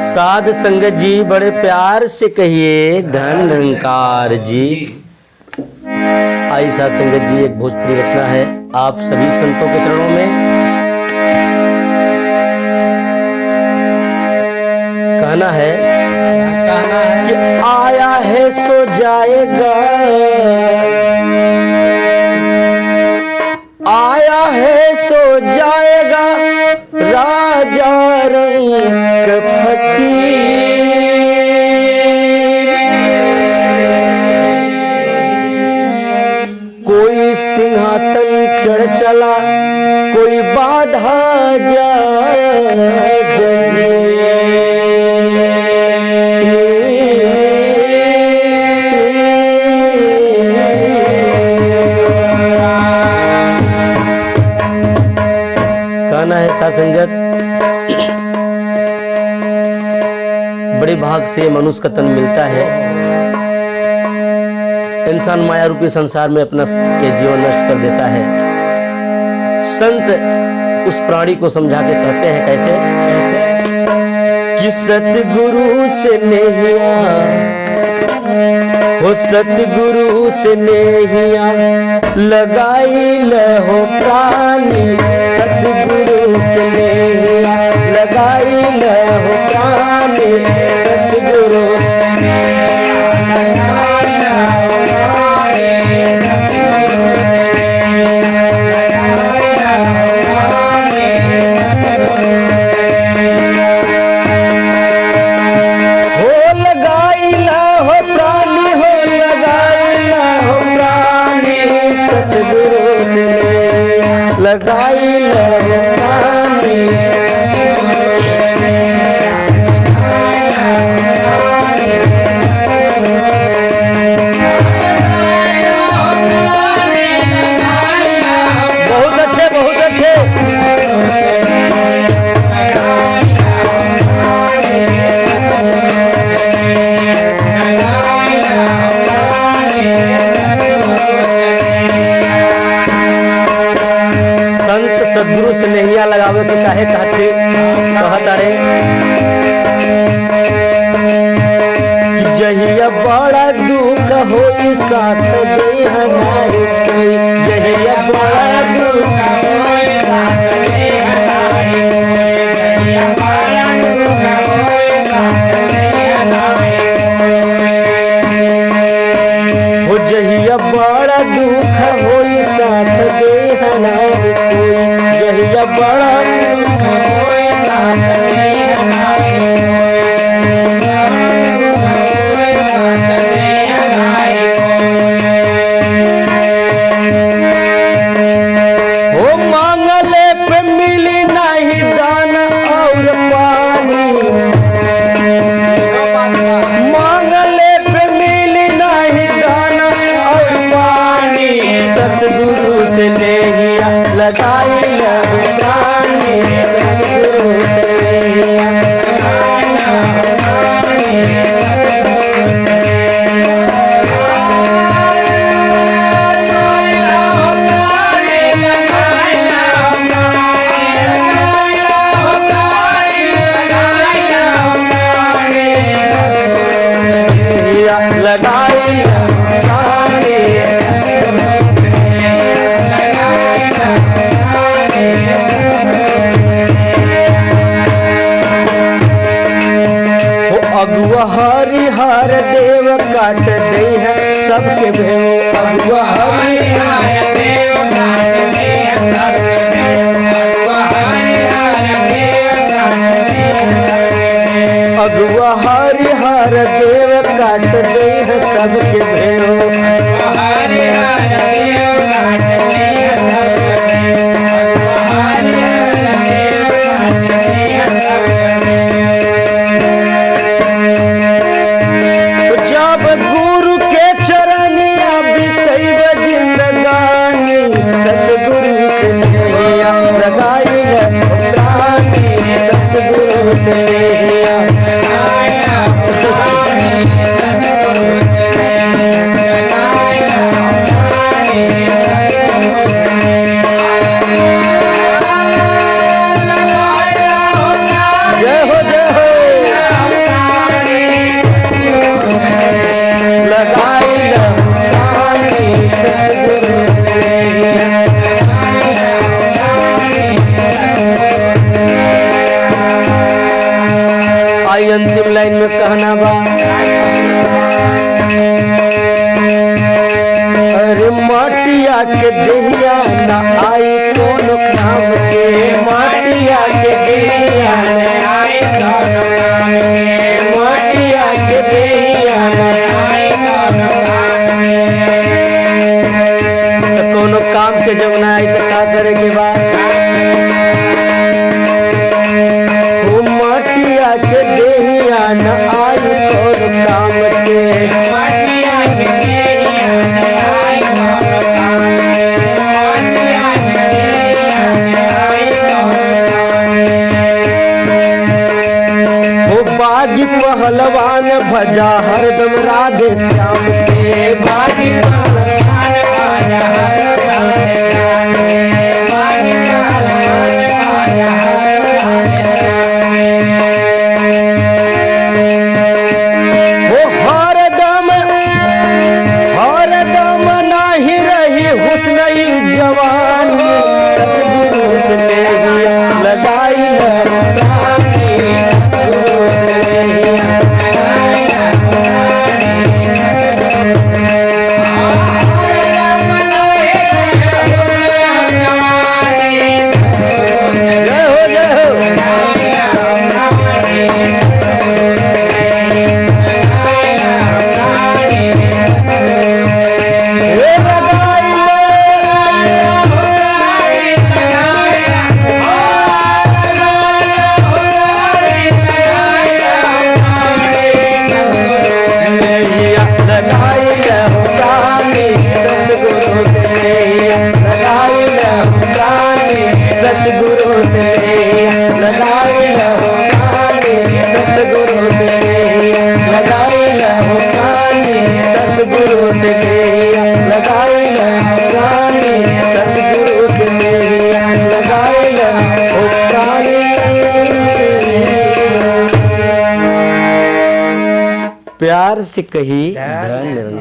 साध संगत जी बड़े प्यार से कहिए धन निरंकार जी। आई साध संगत जी, एक भोजपुरी रचना है आप सभी संतों के चरणों में। कहना है कि आया है सो जाएगा, आया है सो जाएगा राजा रंग फकीर। कोई सिंहासन चढ़ चला, कोई बाधा जाए संगत। बड़े भाग से मनुष्य का तन मिलता है। इंसान माया रूपी संसार में अपना ये जीवन नष्ट कर देता है। संत उस प्राणी को समझा के कहते हैं कैसे कि सतगुरु से नहिया हो, सतगुरु से नहिया लगाई लहो प्राणी, सतगुरु से नहिया लगाई लहो प्राणी, सतगुरु लगाई लगानी। बहुत अच्छे, बहुत अच्छे। सदगुरु से नहिया लगावे के काहे कहते कहत अरे कि जहिया बड़ा दुख होई साथ दे हमारे कोई, जहिया बड़ा दुख होई साथ दे हमारे कोई, जहिया बड़ा दुख होई साथ दे हमारे कोई, हो जहिया बड़ा दुख होई साथ दे हमारे कोई, जहिया बड़ा दुख होई साथ दे हमारे कोई, हो मांगले पे मिली नहीं दाना और पानी, मांगले पे मिली नहीं दाना और पानी, सतगुरु से नहिया लगाई लहो प्राणी, सतगुरु से नहिया लगाई लहो प्राणी। अगुआ हरिहर देव काट दे है सबके भेव, अगुआ हरिहर देव काट दे है सबके भेव, अगुआ हरिहर देव काट दे है सबके भेव, जब गुरु के चरनिया बीतैब जिंदगानी, सतगुरु से नहिया लगाई लहो प्राणी, सतगुरु से नहिया लगाई लहो प्राणी, सतगुरु से नहिया लगाई लहो प्राणी। जय हो जय हो। औरी अंतिम लाइन में कहना बा, अरे माटिया के देहिया ना आई कोनो काम के, माटिया के देहिया ना आई कोनो काम के, माटिया के देहिया ना आई कोनो काम के। तो कोनो काम के जब ना आई तो का करे के बा, हो माटिया के देहिया ना आई कोनो काम के, माटिया के देहिया ना आई कोनो काम के, माटिया के देहिया ना आई कोनो काम के। हो बागी पहलवान भजा हरदम राधे श्याम के, बागी पहलवान भजा हरदम राधे श्याम के, बागी पहलवान भजा हरदम हुस्न-ई जवान सतगुरु से लेहिया लगाई लहरानी, सतगुरु से लेहिया लगाई प्यार से कही धन